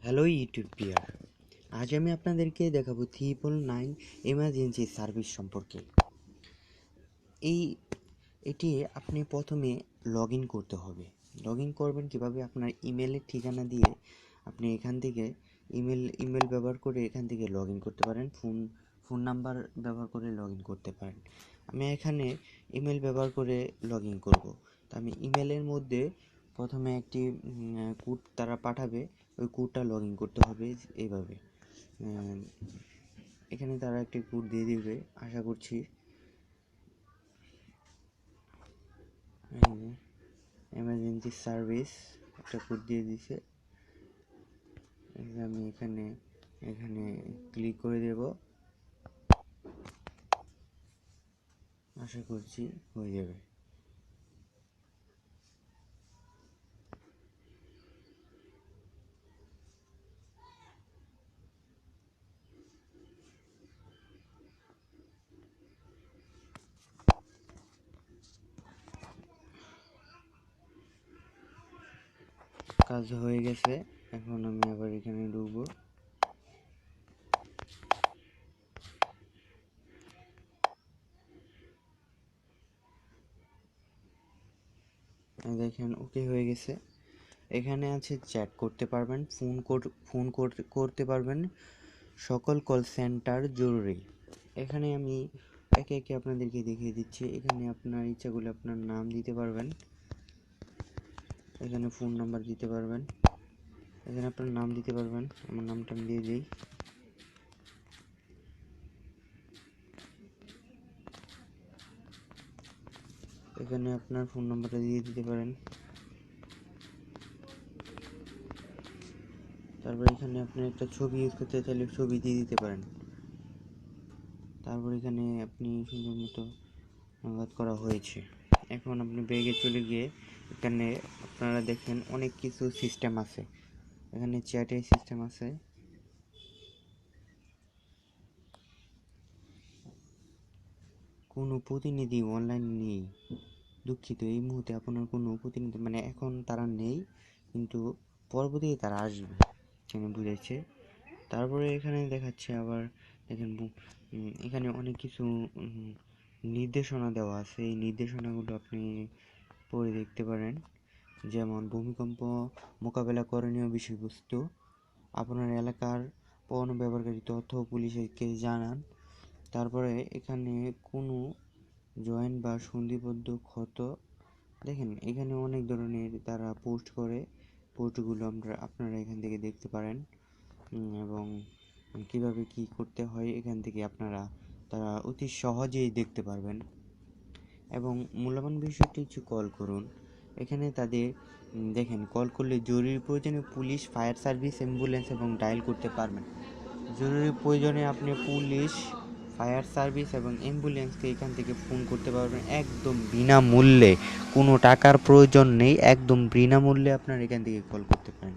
Hello YouTube player, আজ আমি আপনাদেরকে দেখাবো 999 এমার্জেন্সি সার্ভিস সম্পর্কে। এটি আপনি প্রথমে লগ ইন করতে হবে। লগ ইন করবেন কীভাবে? আপনার ইমেলের ঠিকানা দিয়ে আপনি এখান থেকে ইমেল ব্যবহার করে এখান থেকে লগ ইন করতে পারেন। ফোন নাম্বার ব্যবহার করে লগ ইন করতে পারেন। আমি এখানে ইমেল ব্যবহার করে লগ ইন করবো। তো আমি ইমেলের মধ্যে প্রথমে একটি কোড তারা পাঠাবে, ওই কোডটা লগ ইন করতে হবে এইভাবে। এখানে তারা একটি কোড দিয়ে দিবে, আশা করছি। এমার্জেন্সি সার্ভিস একটা কোড দিয়ে দিছে। আমি এখানে ক্লিক করে দেব, আশা করছি হয়ে যাবে। কাজ হয়ে গেছে। এখন আমি আবার এখানে ঢুকবো। দেখেন ওকে হয়ে গেছে। এখানে আছে চ্যাট করতে পারবেন, ফোন করতে পারবেন, সকল কল সেন্টার জরুরি। এখানে আমি একে একে আপনাদেরকে দেখিয়ে দিচ্ছি। এখানে আপনার ইচ্ছা করলে আপনার নাম দিতে পারবেন, এখানে ফোন নাম্বার দিতে পারবেন, এখানে আপনার নাম দিতে পারবেন। আমার নামটা আমি দিয়ে দিই। এখানে আপনার ফোন নাম্বারটা দিয়ে দিতে পারেন। তারপর এখানে আপনি একটা ছবি ইউজ করতে চাইলে ছবি দিয়ে দিতে পারেন। তারপর এখানে আপনি সুন্দর মতো অনুবাদ করা হয়েছে। এখন আপনি ব্যাগে চলে গিয়ে এখানে আপনারা দেখেন অনেক কিছু সিস্টেম আছে। এখানে চ্যাটের সিস্টেম আছে। কোনো প্রতিনিধি অনলাইন নেই, দুঃখিত। এই মুহূর্তে আপনার কোনো প্রতিনিধি এখন তারা নেই, কিন্তু পরবর্তীতে তারা আসবে, এখানে বুঝাচ্ছে। তারপরে এখানে দেখাচ্ছে আবার দেখেন এখানে অনেক কিছু নির্দেশনা দেওয়া আছে। এই নির্দেশনাগুলো আপনি পড়ে দেখতে পারেন। যেমন ভূমিকম্প মোকাবেলা করণীয় বিষয়বস্তু, আপনার এলাকার পণ্য ব্যবহারকারী তথ্য পুলিশকে জানান। তারপরে এখানে কোনো জয়েন্ট বা সন্ধিবদ্ধ ক্ষত, দেখেন এখানে অনেক ধরনের তারা পোস্ট করে। পোস্টগুলো আপনারা এখান থেকে দেখতে পারেন, এবং কিভাবে কি করতে হয় এখান থেকে আপনারা তারা অতি সহজেই দেখতে পারবেন। এবং মূল্যবান বিষয়টি কিছু কল করুন। এখানে তাদের দেখেন কল করলে জরুরি প্রয়োজনে পুলিশ, ফায়ার সার্ভিস, অ্যাম্বুলেন্স এবং ডায়াল করতে পারবেন। জরুরি প্রয়োজনে আপনি পুলিশ, ফায়ার সার্ভিস এবং অ্যাম্বুলেন্সকে এখান থেকে ফোন করতে পারবেন একদম বিনামূল্যে। কোনো টাকার প্রয়োজন নেই, একদম বিনামূল্যে আপনার এখান থেকে কল করতে পারেন।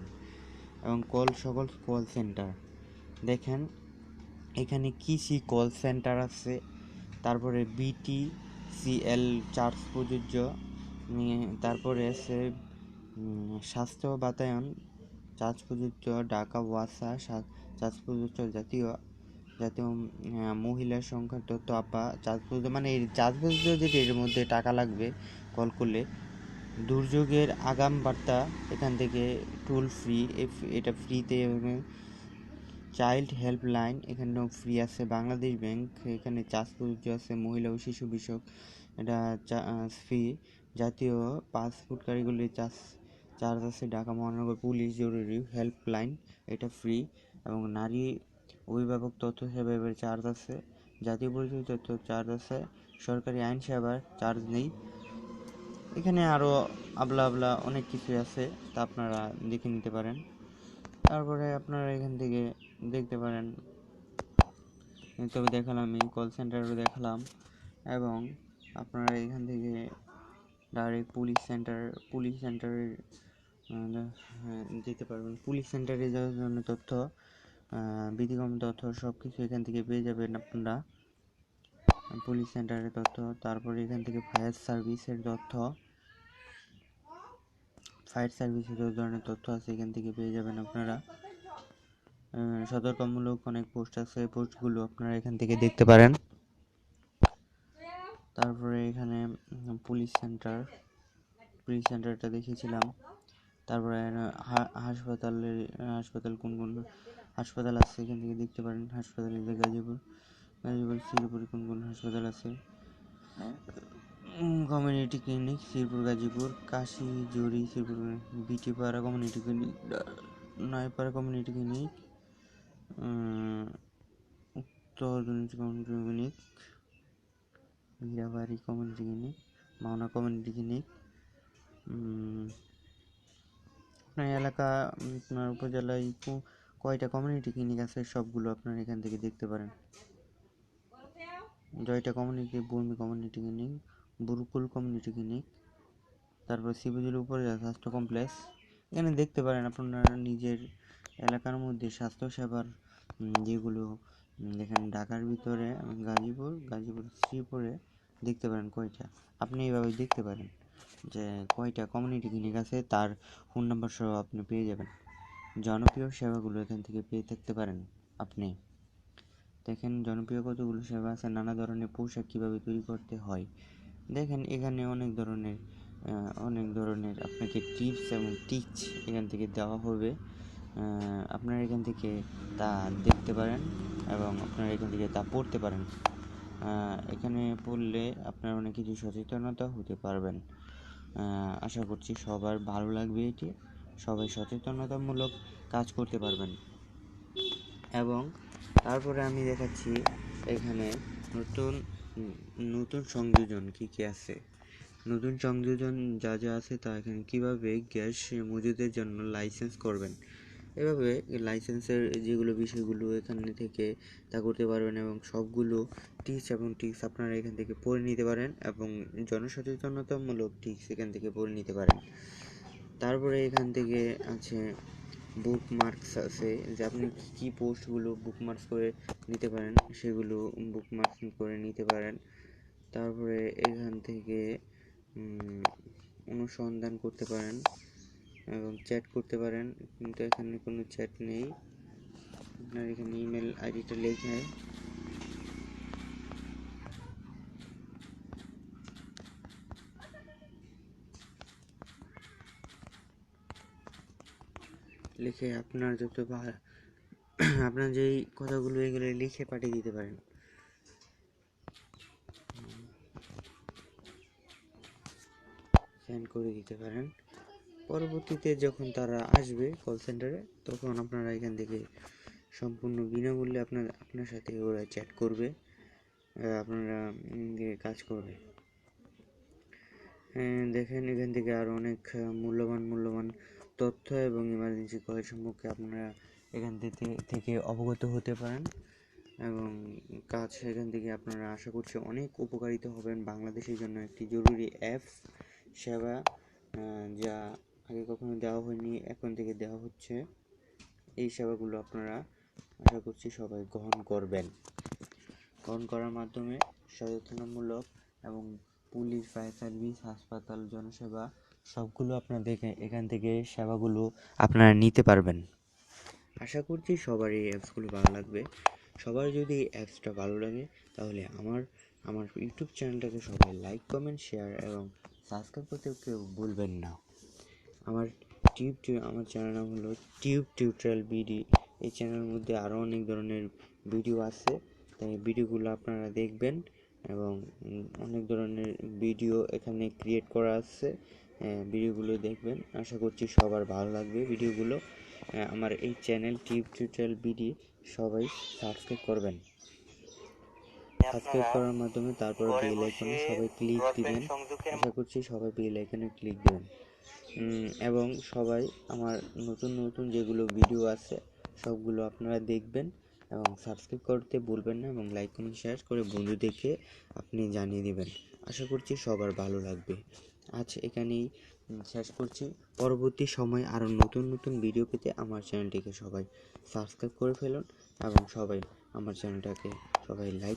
এবং সকল কল সেন্টার দেখেন, এখানে কৃষি কল সেন্টার আছে, তারপরে BTCL চার্জ প্রযোজ্য, তারপরে আছে স্বাস্থ্য বাতায়ন চার্জ প্রযোজ্য, ঢাকা ওয়াসা চার্জ প্রযোজ্য, জাতীয় মহিলা সংখ্যার তথ্য আপা চার্জ প্রযোজ্য। এই চার্জ প্রযোজ্য যেটি, এর মধ্যে টাকা লাগবে কল করলে। দুর্যোগের আগাম বার্তা এখান থেকে টোল ফ্রি, এটা ফ্রিতে। চাইল্ড হেল্পলাইন এখানেও ফ্রি আছে। বাংলাদেশ ব্যাংক এখানে চার্জ প্রযোজ্য আছে। মহিলা ও শিশু বিষয়ক এটা ফ্রি। জাতীয় পাসপোর্টকারীগুলির চার্জ আছে। ঢাকা মহানগর পুলিশ জরুরি হেল্পলাইন এটা ফ্রি। এবং নারী অভিভাবক তথ্য সেবা এবার চার্জ আছে। জাতীয় পরিচয় তথ্য চার্জ আছে। সরকারি আইন সেবার চার্জ নেই। এখানে আরও আবলা অনেক কিছু আছে, তা আপনারা দেখে নিতে পারেন। তারপরে আপনারা এখান থেকে দেখতে পারেন। তবে দেখালাম, আমি কল সেন্টারও দেখালাম। এবং আপনারা এখান থেকে ডাইরেক্ট পুলিশ সেন্টারে যেতে পারবেন। পুলিশ সেন্টারে যাওয়ার জন্য তথ্য, বিধিগম তথ্য সব কিছু এখান থেকে পেয়ে যাবেন আপনারা, পুলিশ সেন্টারের তথ্য। তারপরে এখান থেকে ফায়ার সার্ভিসের ধরনের তথ্য আছে, এখান থেকে পেয়ে যাবেন আপনারা। সতর্কমূলক অনেক পোস্ট আছে, পোস্টগুলো আপনারা এখান থেকে দেখতে পারেন। তারপরে এখানে পুলিশ সেন্টারটা দেখেছিলাম। তারপরে হাসপাতাল কোন কোন হাসপাতাল আছে এখান থেকে দেখতে পারেন। হাসপাতাল গাজীপুর শ্রীপুরে কোন কোন হাসপাতাল আছে। Community clinic Sreepur Gazipur, Kashijuri Sreepur, Bitipara community clinic, Noyapara community clinic, উত্তর community clinic, Hirabari community clinic, Mawna community clinic. আপনার এলাকা আপনার উপজেলায় কয়টা কমিউনিটি ক্লিনিক আছে সবগুলো আপনারা এখান থেকে দেখতে পারেন। জয়টা community, Barmi community clinic, Burukul community clinic, তারপর শিবজুর উপরে স্বাস্থ্য কমপ্লেক্স। এখানে দেখতে পারেন আপনারা নিজের এলাকার মধ্যে স্বাস্থ্যসেবার যেগুলো দেখেন। ঢাকার ভিতরে গাজীপুর শ্রীপুরে দেখতে পারেন কয়টা। আপনি এইভাবে দেখতে পারেন যে কয়টা কমিউনিটি ক্লিনিক আছে, তার ফোন নাম্বার সহ আপনি পেয়ে যাবেন। জনপ্রিয় সেবাগুলো এখান থেকে পেয়ে থাকতে পারেন। আপনি দেখেন জনপ্রিয় কতগুলো সেবা আছে, নানা ধরনের পোশাক কীভাবে তৈরি করতে হয় দেখেন। এখানে অনেক ধরনের আপনাকে টিপস এবং ট্রিক্স এখান থেকে দেওয়া হবে। আপনারা এখান থেকে তা দেখতে পারেন এবং আপনারা এখান থেকে তা পড়তে পারেন। এখানে পড়লে আপনার অনেক কিছু সচেতনতা হতে পারবেন। আশা করছি সবার ভালো লাগবে এটি। সবাই সচেতনতামূলক কাজ করতে পারবেন। এবং তারপরে আমি দেখাচ্ছি এখানে নতুন সংযোজন কী কী আছে। নতুন সংযোজন যা আছে তা এখানে কীভাবে গ্যাস মজুদের জন্য লাইসেন্স করবেন, এভাবে লাইসেন্সের যেগুলো বিষয়গুলো এখানে থেকে তা করতে পারবেন। এবং সবগুলো টিপস আপনারা এখান থেকে পড়ে নিতে পারেন এবং জনসচেতনতামূলক টিপস এখান থেকে পড়ে নিতে পারেন। তারপরে এখান থেকে আছে বুকমার্কস আছে, যে আপনি কী পোস্টগুলো বুকমার্কস করে নিতে পারেন, সেগুলো বুকমার্কস করে নিতে পারেন। তারপরে এখান থেকে অনুসন্ধান করতে পারেন এবং চ্যাট করতে পারেন, কিন্তু এখানে কোনো চ্যাট নেই। আপনার এখানে ইমেল আইডিটা লিখে আপনার আপনার যেই কথাগুলো এগুলো লিখে পাঠিয়ে দিতে পারেন। সেন্ড করে দিতে পারেন। পরবর্তীতে যখন তারা আসবে কল সেন্টারে, তখন আপনারা এখান থেকে সম্পূর্ণ বিনামূল্যে আপনার সাথে ওরা চ্যাট করবে, আপনারা কাজ করবে। দেখেন এখান থেকে আরও অনেক মূল্যবান তথ্য এবং ইমার্জেন্সি কল সম্পর্কে আপনারা এখান থেকে অবগত হতে পারেন এবং কাজ এখান থেকে আপনারা আশা করছি অনেক উপকারিত হবেন। বাংলাদেশের জন্য একটি জরুরি অ্যাপস সেবা, যা আগে কখনো দেওয়া হয়নি, এখন থেকে দেওয়া হচ্ছে। এই সেবাগুলো আপনারা আশা করছি সবাই গ্রহণ করবেন। গ্রহণ করার মাধ্যমে সচেতনতামূলক এবং পুলিশ, ফায়ার সার্ভিস, হাসপাতাল, জনসেবা সবগুলো আপনাদের এখান থেকে সেবাগুলো আপনারা নিতে পারবেন। আশা করছি সবার এই অ্যাপসগুলো ভালো লাগবে। সবার যদি এই অ্যাপসটা ভালো লাগে তাহলে আমার ইউটিউব চ্যানেলটাকে সবাই লাইক, কমেন্ট, শেয়ার এবং সাবস্ক্রাইব করতে কেউ ভুলবেন না। আমার চ্যানেল নাম হলো টিউব টিউটোরিয়াল বিডি। এই চ্যানেলের মধ্যে আরও অনেক ধরনের ভিডিও আছে, তাই ভিডিওগুলো আপনারা দেখবেন এবং অনেক ধরনের ভিডিও এখানে ক্রিয়েট করা আছে, ভিডিওগুলো দেখবেন। আশা করছি সবার ভালো লাগবে ভিডিওগুলো। আমার এই চ্যানেল টিউব টিউটোরিয়াল বিডি সবাই সাবস্ক্রাইব করবেন। সাবস্ক্রাইব করার মাধ্যমে তারপর বেল আইকনে সবাই ক্লিক দিবেন। আশা করছি সবাই বেল আইকনে ক্লিক দিবেন এবং সবাই আমার নতুন যেগুলো ভিডিও আছে সবগুলো আপনারা দেখবেন এবং সাবস্ক্রাইব করতে ভুলবেন না এবং লাইক, কমেন্ট, শেয়ার করে বন্ধুদেরকে আপনি জানিয়ে দেবেন। আশা করছি সবার ভালো লাগবে। আজ এখানেই শেষ করছি। পরবর্তী সময় আরও নতুন ভিডিও পেতে আমার চ্যানেলটিকে সবাই সাবস্ক্রাইব করে ফেলুন এবং সবাই আমার চ্যানেলটাকে সবাই লাইক